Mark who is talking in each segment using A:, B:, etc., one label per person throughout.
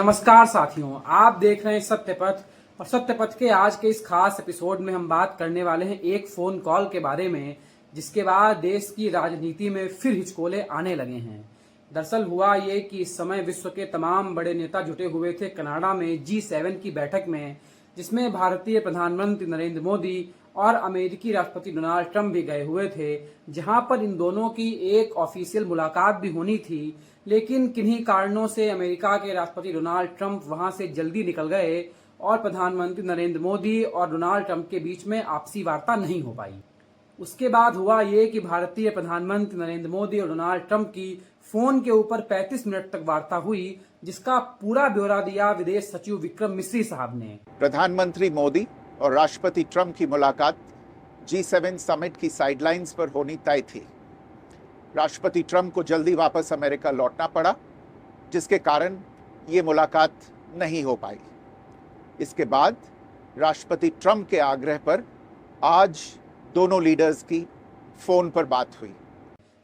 A: नमस्कार साथियों, आप देख रहे हैं सत्यपथ। और सत्यपथ के आज के इस खास एपिसोड में हम बात करने वाले हैं एक फोन कॉल के बारे में, जिसके बाद देश की राजनीति में फिर हिचकोले आने लगे हैं। दरअसल हुआ ये कि इस समय विश्व के तमाम बड़े नेता जुटे हुए थे कनाडा में G7 की बैठक में, जिसमें भारतीय प्रधानमंत्री नरेंद्र मोदी और अमेरिकी राष्ट्रपति डोनाल्ड ट्रंप भी गए हुए थे, जहां पर इन दोनों की एक ऑफिशियल मुलाकात भी होनी थी। लेकिन किन्हीं कारणों से अमेरिका के राष्ट्रपति डोनाल्ड ट्रंप वहां से जल्दी निकल गए और प्रधानमंत्री नरेंद्र मोदी और डोनाल्ड ट्रंप के बीच में आपसी वार्ता नहीं हो पाई। उसके बाद हुआ ये कि भारतीय प्रधानमंत्री नरेंद्र मोदी और डोनाल्ड ट्रंप की फोन के ऊपर 35 मिनट तक वार्ता हुई, जिसका पूरा ब्यौरा दिया विदेश सचिव विक्रम मिश्री साहब ने।
B: प्रधानमंत्री मोदी और राष्ट्रपति ट्रंप की मुलाकात G7 समिट की साइडलाइंस पर होनी तय थी। राष्ट्रपति ट्रंप को जल्दी वापस अमेरिका लौटना पड़ा, जिसके कारण ये मुलाकात नहीं हो पाई। इसके बाद राष्ट्रपति ट्रंप के आग्रह पर आज दोनों लीडर्स की फोन पर बात हुई,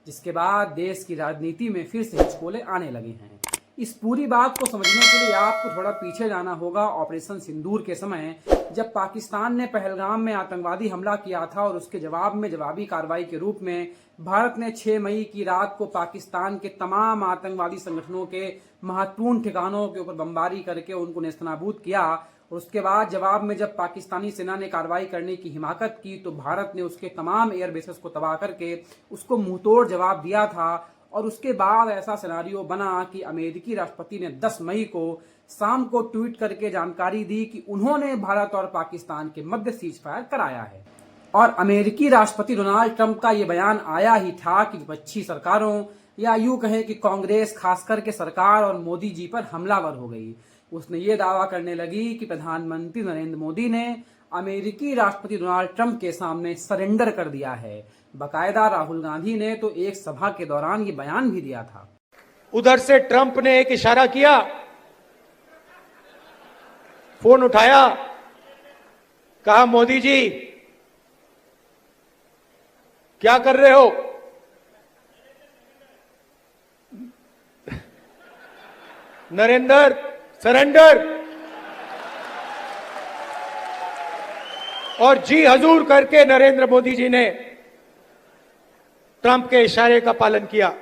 A: जिसके बाद देश की राजनीति में फिर से हिचकोले आने लगे हैं। इस पूरी बात को समझने के लिए आपको थोड़ा पीछे जाना होगा ऑपरेशन सिंदूर के समय, जब पाकिस्तान ने पहलगाम में आतंकवादी हमला किया था और उसके जवाब में जवाबी कार्रवाई के रूप में भारत ने 6 मई की रात को पाकिस्तान के तमाम आतंकवादी संगठनों के महत्वपूर्ण ठिकानों के ऊपर बमबारी करके उनको नेस्तनाबूद किया। और उसके बाद जवाब में जब पाकिस्तानी सेना ने कार्रवाई करने की हिमाकत की, तो भारत ने उसके तमाम एयर बेसेस को तबाह करके उसको मुंहतोड़ जवाब दिया था। और उसके बाद ऐसा सिनेरियो बना कि अमेरिकी राष्ट्रपति ने 10 मई को शाम को ट्वीट करके जानकारी दी कि उन्होंने भारत और पाकिस्तान के मध्य सीज फायर कराया है। और अमेरिकी राष्ट्रपति डोनाल्ड ट्रंप का ये बयान आया ही था कि विपक्षी सरकारों, या यूं कहें कि कांग्रेस खासकर के सरकार और मोदी जी पर हमलावर हो गई। उसने ये दावा करने लगी कि प्रधानमंत्री नरेंद्र मोदी ने अमेरिकी राष्ट्रपति डोनाल्ड ट्रंप के सामने सरेंडर कर दिया है। बकायदा राहुल गांधी ने तो एक सभा के दौरान ये बयान भी दिया था।
C: उधर से ट्रंप ने एक इशारा किया, फोन उठाया, कहा मोदी जी क्या कर रहे हो? नरेंद्र सरेंडर। और जी हजूर करके नरेंद्र मोदी जी ने ट्रंप के इशारे का पालन किया।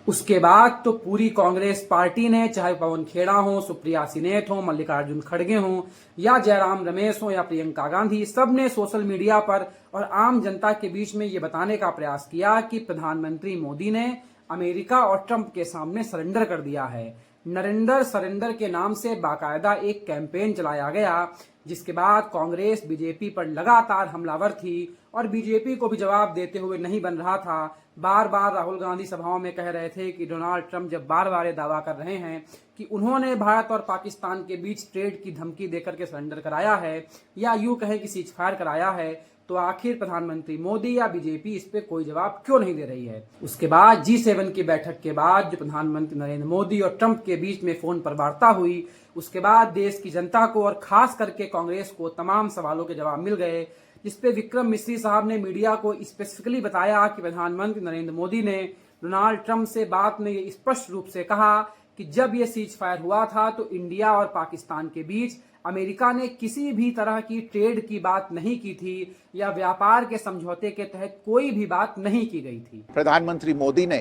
A: उसके बाद तो पूरी कांग्रेस पार्टी ने, चाहे पवन खेड़ा हो, सुप्रिया सिनेट हो, मल्लिकार्जुन खड़गे हो, या जयराम रमेश हो, या प्रियंका गांधी, सब ने सोशल मीडिया पर और आम जनता के बीच में ये बताने का प्रयास किया कि प्रधानमंत्री मोदी ने अमेरिका और ट्रंप के सामने सरेंडर कर दिया है। नरेंद्र सरेंडर के नाम से बाकायदा एक कैंपेन चलाया गया, जिसके बाद कांग्रेस बीजेपी पर लगातार हमलावर थी और बीजेपी को भी जवाब देते हुए नहीं बन रहा था। बार बार राहुल गांधी सभाओं में कह रहे थे कि डोनाल्ड ट्रंप जब बार बार ये दावा कर रहे हैं कि उन्होंने भारत और पाकिस्तान के बीच ट्रेड की धमकी देकर के सरेंडर कराया है, या यूं कहें कि सीज फायर कराया है, तो आखिर प्रधानमंत्री मोदी या बीजेपी इस पे कोई जवाब क्यों नहीं दे रही है। उसके बाद G7 की बैठक के बाद जो प्रधानमंत्री नरेंद्र मोदी और ट्रंप के बीच में फोन पर वार्ता हुई, उसके बाद देश की जनता को और खास करके कांग्रेस को तमाम सवालों के जवाब मिल गए, जिसपे विक्रम मिश्री साहब ने मीडिया को स्पेसिफिकली बताया कि प्रधानमंत्री नरेंद्र मोदी ने डोनाल्ड ट्रंप से बात में ये स्पष्ट रूप से कहा कि जब ये सीज फायर हुआ था तो इंडिया और पाकिस्तान के बीच अमेरिका ने किसी भी तरह की ट्रेड की बात नहीं की थी, या व्यापार के समझौते के तहत कोई भी बात नहीं की गई थी।
B: प्रधानमंत्री मोदी ने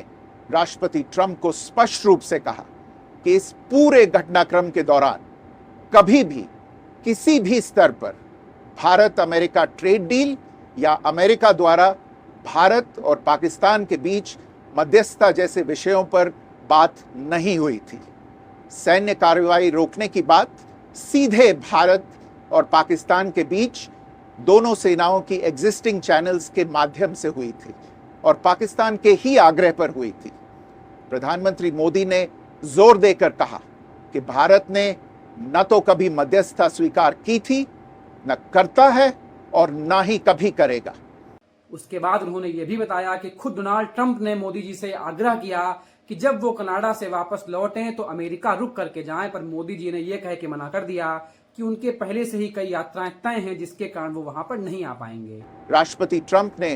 B: राष्ट्रपति ट्रंप को स्पष्ट रूप से कहा कि इस पूरे घटनाक्रम के दौरान कभी भी किसी भी स्तर पर भारत अमेरिका ट्रेड डील या अमेरिका द्वारा भारत और पाकिस्तान के बीच मध्यस्थता जैसे विषयों पर बात नहीं हुई थी। सैन्य कार्रवाई रोकने की बात सीधे भारत और पाकिस्तान के बीच दोनों सेनाओं की एग्जिस्टिंग चैनल्स के माध्यम से हुई थी और पाकिस्तान के ही आग्रह पर हुई थी। प्रधानमंत्री मोदी ने जोर देकर कहा कि भारत ने न तो कभी मध्यस्थता स्वीकार की थी, न करता है और न ही कभी करेगा।
A: उसके बाद उन्होंने ये भी बताया कि खुद डोनाल्ड ट्रंप ने मोदी जी से आग्रह किया कि जब वो कनाडा से वापस लौटें तो अमेरिका रुक करके जाएं, पर मोदी जी ने ये कह के मना कर दिया कि उनके पहले से ही कई यात्राएं तय हैं, जिसके कारण वो वहां पर नहीं आ पाएंगे।
B: राष्ट्रपति ट्रंप ने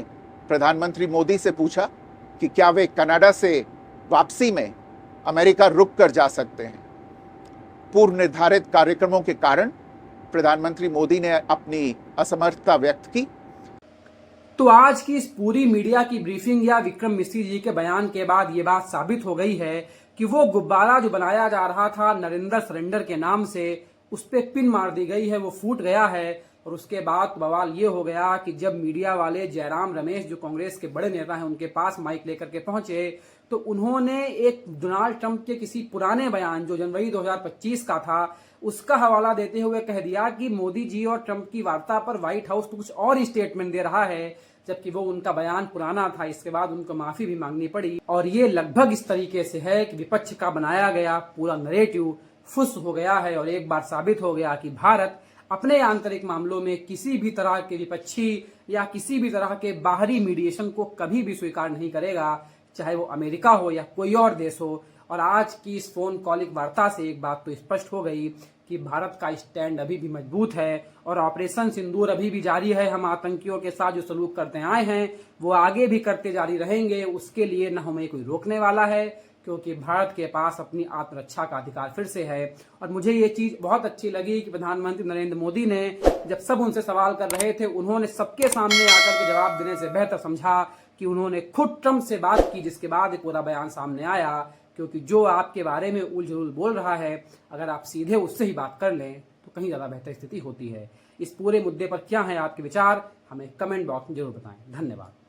B: प्रधानमंत्री मोदी से पूछा कि क्या वे कनाडा से वापसी में अमेरिका रुक कर जा सकते हैं। पूर्व निर्धारित कार्यक्रमों के कारण प्रधानमंत्री मोदी ने अपनी असमर्थता व्यक्त की।
A: तो आज की इस पूरी मीडिया की ब्रीफिंग या विक्रम मिश्री जी के बयान के बाद ये बात साबित हो गई है कि वो गुब्बारा जो बनाया जा रहा था नरेंद्र सरेंडर के नाम से, उस पे पिन मार दी गई है, वो फूट गया है। और उसके बाद बवाल ये हो गया कि जब मीडिया वाले जयराम रमेश जो कांग्रेस के बड़े नेता हैं उनके पास माइक लेकर के पहुंचे तो उन्होंने एक डोनाल्ड ट्रंप के किसी पुराने बयान जो जनवरी 2025 का था उसका हवाला देते हुए कह दिया कि मोदी जी और ट्रंप की वार्ता पर व्हाइट हाउस तो कुछ और ही स्टेटमेंट दे रहा है, जबकि वो उनका बयान पुराना था। इसके बाद उनको माफी भी मांगनी पड़ी और ये लगभग इस तरीके से है कि विपक्ष का बनाया गया पूरा नरेटिव फुस हो गया है और एक बार साबित हो गया कि भारत अपने आंतरिक मामलों में किसी भी तरह के विपक्षी या किसी भी तरह के बाहरी मीडिएशन को कभी भी स्वीकार नहीं करेगा, चाहे वो अमेरिका हो या कोई और देश हो। और आज की इस फोन कॉलिंग वार्ता से एक बात तो स्पष्ट हो गई कि भारत का स्टैंड अभी भी मजबूत है और ऑपरेशन सिंदूर अभी भी जारी है। हम आतंकियों के साथ जो सलूक करते आए हैं वो आगे भी करते जारी रहेंगे। उसके लिए न हमें कोई रोकने वाला है, क्योंकि भारत के पास अपनी आत्मरक्षा का अधिकार फिर से है। और मुझे ये चीज बहुत अच्छी लगी कि प्रधानमंत्री नरेंद्र मोदी ने जब सब उनसे सवाल कर रहे थे उन्होंने सबके सामने आकर के जवाब देने से बेहतर समझा कि उन्होंने खुद ट्रंप से बात की, जिसके बाद एक पूरा बयान सामने आया। क्योंकि जो आपके बारे में उल जलूल बोल रहा है, अगर आप सीधे उससे ही बात कर लें तो कहीं ज्यादा बेहतर स्थिति होती है। इस पूरे मुद्दे पर क्या है आपके विचार, हमें कमेंट बॉक्स में जरूर बताएं। धन्यवाद।